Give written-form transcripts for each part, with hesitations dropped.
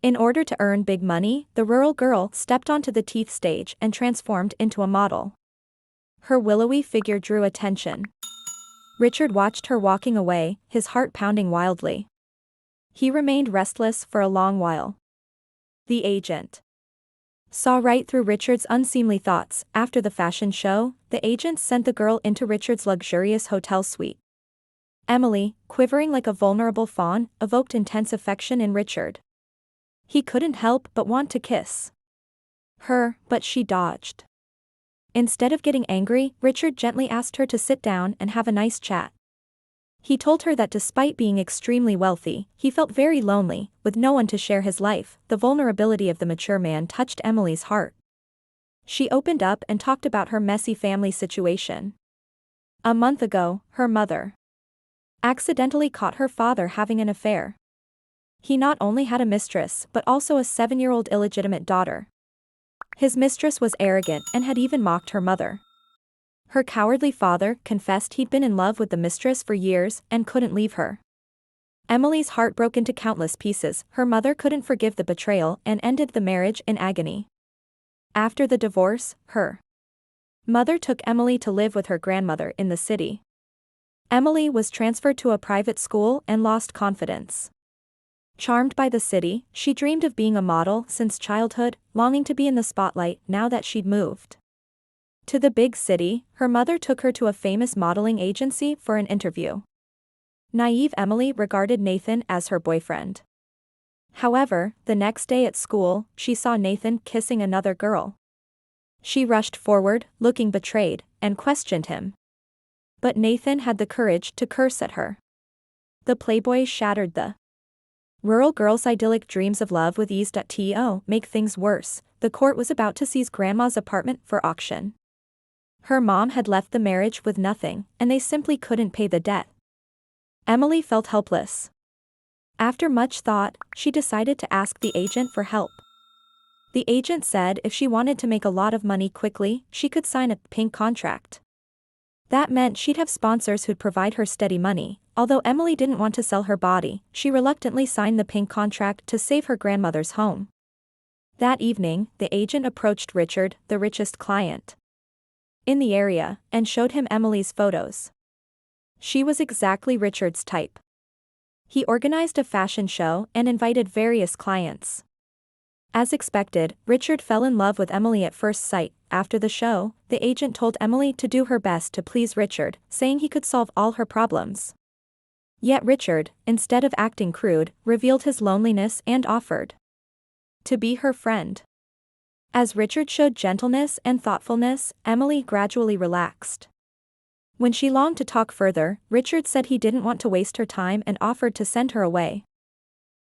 In order to earn big money, the rural girl stepped onto the teeth stage and transformed into a model. Her willowy figure drew attention. Richard watched her walking away, his heart pounding wildly. He remained restless for a long while. The agent saw right through Richard's unseemly thoughts. After the fashion show, the agent sent the girl into Richard's luxurious hotel suite. Emily, quivering like a vulnerable fawn, evoked intense affection in Richard. He couldn't help but want to kiss her, but she dodged. Instead of getting angry, Richard gently asked her to sit down and have a nice chat. He told her that despite being extremely wealthy, he felt very lonely, with no one to share his life. The vulnerability of the mature man touched Emily's heart. She opened up and talked about her messy family situation. A month ago, her mother accidentally caught her father having an affair. He not only had a mistress but also a 7-year-old illegitimate daughter. His mistress was arrogant and had even mocked her mother. Her cowardly father confessed he'd been in love with the mistress for years and couldn't leave her. Emily's heart broke into countless pieces. Her mother couldn't forgive the betrayal and ended the marriage in agony. After the divorce, her mother took Emily to live with her grandmother in the city. Emily was transferred to a private school and lost confidence. Charmed by the city, she dreamed of being a model since childhood, longing to be in the spotlight now that she'd moved to the big city. Her mother took her to a famous modeling agency for an interview. Naive Emily regarded Nathan as her boyfriend. However, the next day at school, she saw Nathan kissing another girl. She rushed forward, looking betrayed, and questioned him. But Nathan had the courage to curse at her. The playboy shattered the rural girl's idyllic dreams of love with ease. To make things worse, the court was about to seize Grandma's apartment for auction. Her mom had left the marriage with nothing, and they simply couldn't pay the debt. Emily felt helpless. After much thought, she decided to ask the agent for help. The agent said if she wanted to make a lot of money quickly, she could sign a pink contract. That meant she'd have sponsors who'd provide her steady money. Although Emily didn't want to sell her body, she reluctantly signed the pink contract to save her grandmother's home. That evening, the agent approached Richard, the richest client in the area, and showed him Emily's photos. She was exactly Richard's type. He organized a fashion show and invited various clients. As expected, Richard fell in love with Emily at first sight. After the show, the agent told Emily to do her best to please Richard, saying he could solve all her problems. Yet Richard, instead of acting crude, revealed his loneliness and offered to be her friend. As Richard showed gentleness and thoughtfulness, Emily gradually relaxed. When she longed to talk further, Richard said he didn't want to waste her time and offered to send her away.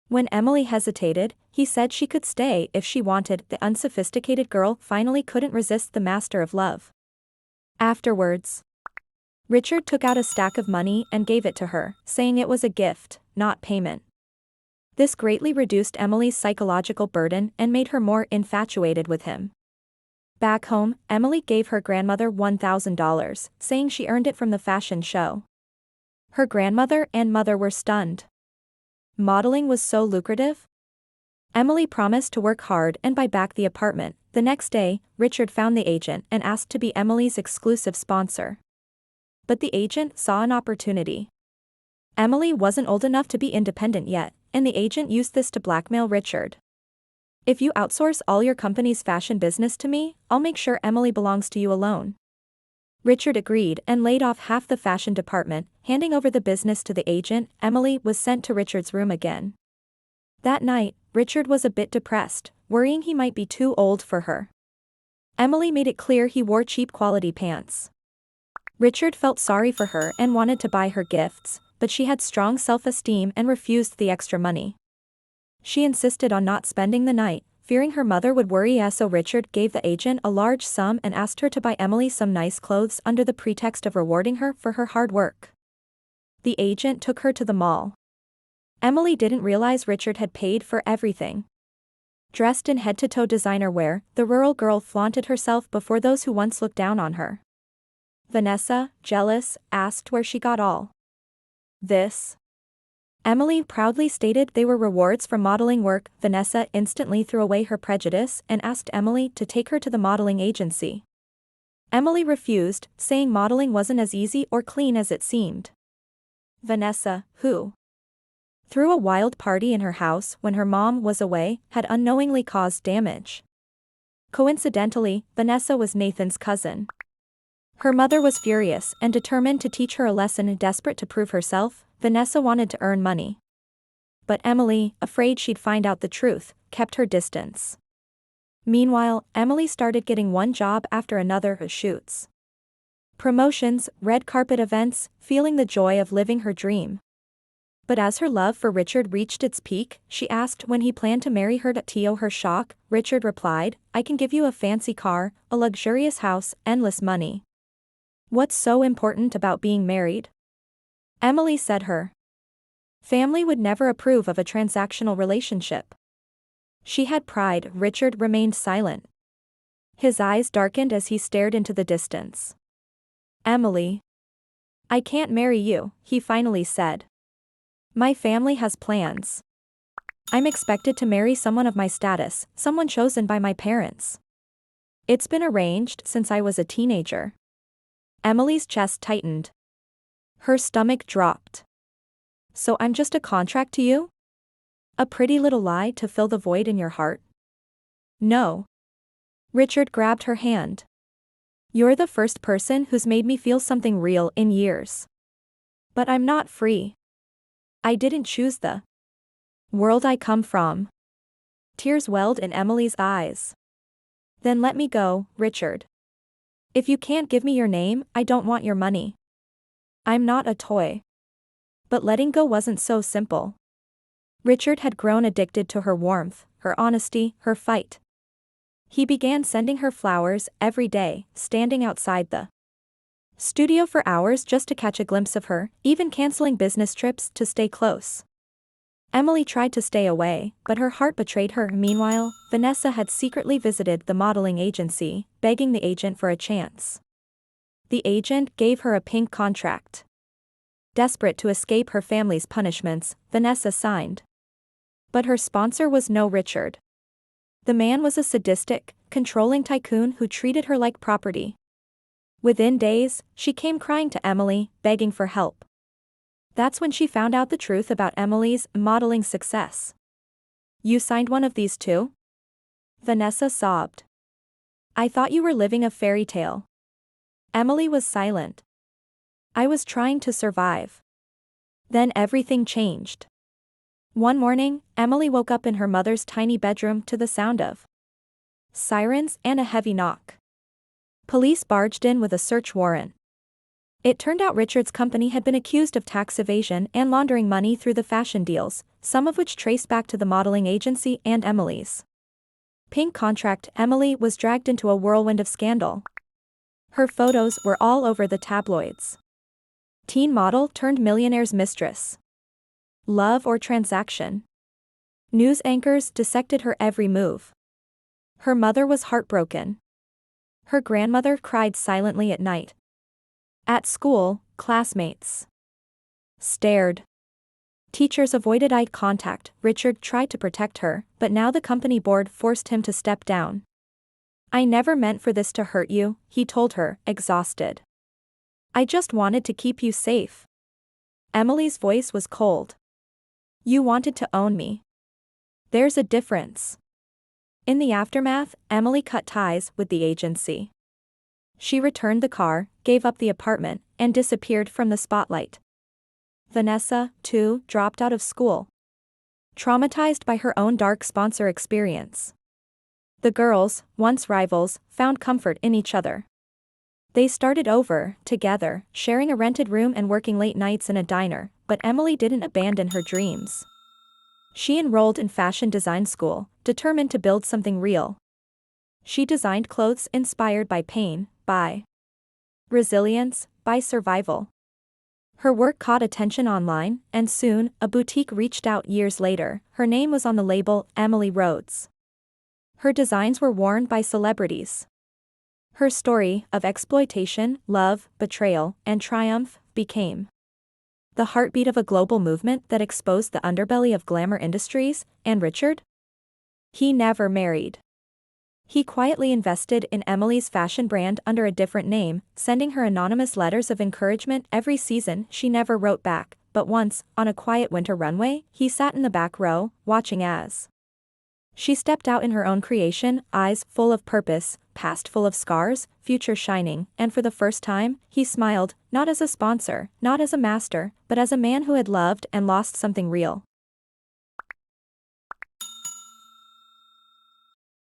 When Emily hesitated, he said she could stay if she wanted. The unsophisticated girl finally couldn't resist the master of love. Afterwards, Richard took out a stack of money and gave it to her, saying it was a gift, not payment. This greatly reduced Emily's psychological burden and made her more infatuated with him. Back home, Emily gave her grandmother $1,000, saying she earned it from the fashion show. Her grandmother and mother were stunned. Modeling was so lucrative? Emily promised to work hard and buy back the apartment. The next day, Richard found the agent and asked to be Emily's exclusive sponsor. But the agent saw an opportunity. Emily wasn't old enough to be independent yet, and the agent used this to blackmail Richard. If you outsource all your company's fashion business to me, I'll make sure Emily belongs to you alone. Richard agreed and laid off half the fashion department, handing over the business to the agent. Emily was sent to Richard's room again. That night, Richard was a bit depressed, worrying he might be too old for her. Emily made it clear he wore cheap quality pants. Richard felt sorry for her and wanted to buy her gifts, but she had strong self-esteem and refused the extra money. She insisted on not spending the night, fearing her mother would worry, so Richard gave the agent a large sum and asked her to buy Emily some nice clothes under the pretext of rewarding her for her hard work. The agent took her to the mall. Emily didn't realize Richard had paid for everything. Dressed in head-to-toe designer wear, the rural girl flaunted herself before those who once looked down on her. Vanessa, jealous, asked where she got all this Emily proudly stated they were rewards from modeling work. Vanessa instantly threw away her prejudice and asked Emily to take her to the modeling agency. Emily refused, saying modeling wasn't as easy or clean as it seemed. Vanessa, who threw a wild party in her house when her mom was away, had unknowingly caused damage. Coincidentally, Vanessa was Nathan's cousin. Her mother was furious and determined to teach her a lesson. Desperate to prove herself, Vanessa wanted to earn money. But Emily, afraid she'd find out the truth, kept her distance. Meanwhile, Emily started getting one job after another at shoots, promotions, red carpet events, feeling the joy of living her dream. But as her love for Richard reached its peak, she asked when he planned to marry her. To her shock, Richard replied, "I can give you a fancy car, a luxurious house, endless money. What's so important about being married?" Emily said her family would never approve of a transactional relationship. She had pride. Richard remained silent. His eyes darkened as he stared into the distance. "Emily, I can't marry you," he finally said. "My family has plans. I'm expected to marry someone of my status, someone chosen by my parents. It's been arranged since I was a teenager." Emily's chest tightened. Her stomach dropped. "So I'm just a contract to you? A pretty little lie to fill the void in your heart?" "No." Richard grabbed her hand. "You're the first person who's made me feel something real in years. But I'm not free. I didn't choose the world I come from." Tears welled in Emily's eyes. "Then let me go, Richard. If you can't give me your name, I don't want your money. I'm not a toy." But letting go wasn't so simple. Richard had grown addicted to her warmth, her honesty, her fight. He began sending her flowers every day, standing outside the studio for hours just to catch a glimpse of her, even canceling business trips to stay close. Emily tried to stay away, but her heart betrayed her. Meanwhile, Vanessa had secretly visited the modeling agency, begging the agent for a chance. The agent gave her a pink contract. Desperate to escape her family's punishments, Vanessa signed. But her sponsor was no Richard. The man was a sadistic, controlling tycoon who treated her like property. Within days, she came crying to Emily, begging for help. That's when she found out the truth about Emily's modeling success. "You signed one of these too?" Vanessa sobbed. "I thought you were living a fairy tale." Emily was silent. "I was trying to survive." Then everything changed. One morning, Emily woke up in her mother's tiny bedroom to the sound of sirens and a heavy knock. Police barged in with a search warrant. It turned out Richard's company had been accused of tax evasion and laundering money through the fashion deals, some of which traced back to the modeling agency and Emily's pink contract. Emily was dragged into a whirlwind of scandal. Her photos were all over the tabloids. Teen model turned millionaire's mistress. Love or transaction? News anchors dissected her every move. Her mother was heartbroken. Her grandmother cried silently at night. At school, classmates stared. Teachers avoided eye contact. Richard tried to protect her, but now the company board forced him to step down. "I never meant for this to hurt you," he told her, exhausted. "I just wanted to keep you safe." Emily's voice was cold. "You wanted to own me. There's a difference." In the aftermath, Emily cut ties with the agency. She returned the car, gave up the apartment, and disappeared from the spotlight. Vanessa, too, dropped out of school, traumatized by her own dark sponsor experience. The girls, once rivals, found comfort in each other. They started over, together, sharing a rented room and working late nights in a diner, but Emily didn't abandon her dreams. She enrolled in fashion design school, determined to build something real. She designed clothes inspired by pain, by resilience, by survival. Her work caught attention online, and soon, a boutique reached out. Years later, her name was on the label, Emily Rhodes. Her designs were worn by celebrities. Her story of exploitation, love, betrayal, and triumph became the heartbeat of a global movement that exposed the underbelly of glamour industries. And Richard? He never married. He quietly invested in Emily's fashion brand under a different name, sending her anonymous letters of encouragement every season. She never wrote back, but once, on a quiet winter runway, he sat in the back row, watching as she stepped out in her own creation, eyes full of purpose, past full of scars, future shining, and for the first time, he smiled, not as a sponsor, not as a master, but as a man who had loved and lost something real.